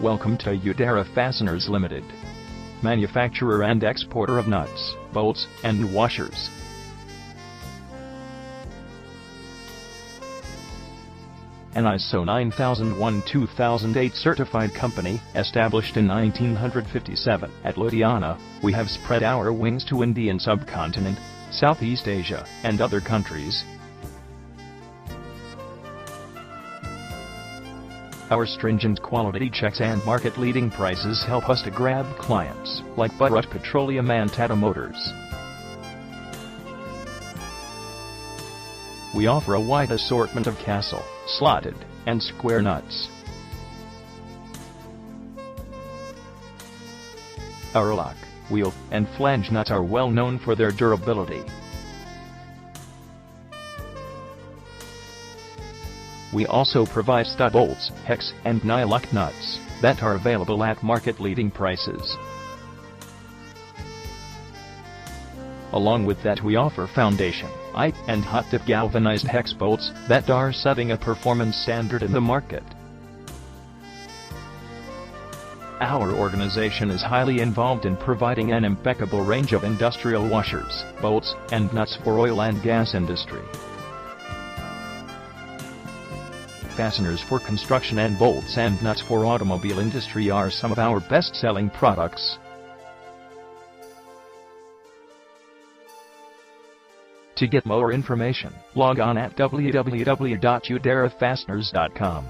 Welcome to Udehra Fasteners Limited, manufacturer and exporter of nuts, bolts, and washers. An ISO 9001-2008 certified company, established in 1957 at Ludhiana, we have spread our wings to Indian subcontinent, Southeast Asia, and other countries. Our stringent quality checks and market-leading prices help us to grab clients like Bharat Petroleum and Tata Motors. We offer a wide assortment of castle, slotted, and square nuts. Our lock, wheel, and flange nuts are well known for their durability. We also provide stud bolts, hex, and nylock nuts that are available at market-leading prices. Along with that, we offer foundation, and hot-dip galvanized hex bolts that are setting a performance standard in the market. Our organization is highly involved in providing an impeccable range of industrial washers, bolts, and nuts for oil and gas industry. Fasteners for construction and bolts and nuts for automobile industry are some of our best-selling products. To get more information, log on at www.udehrafasteners.com.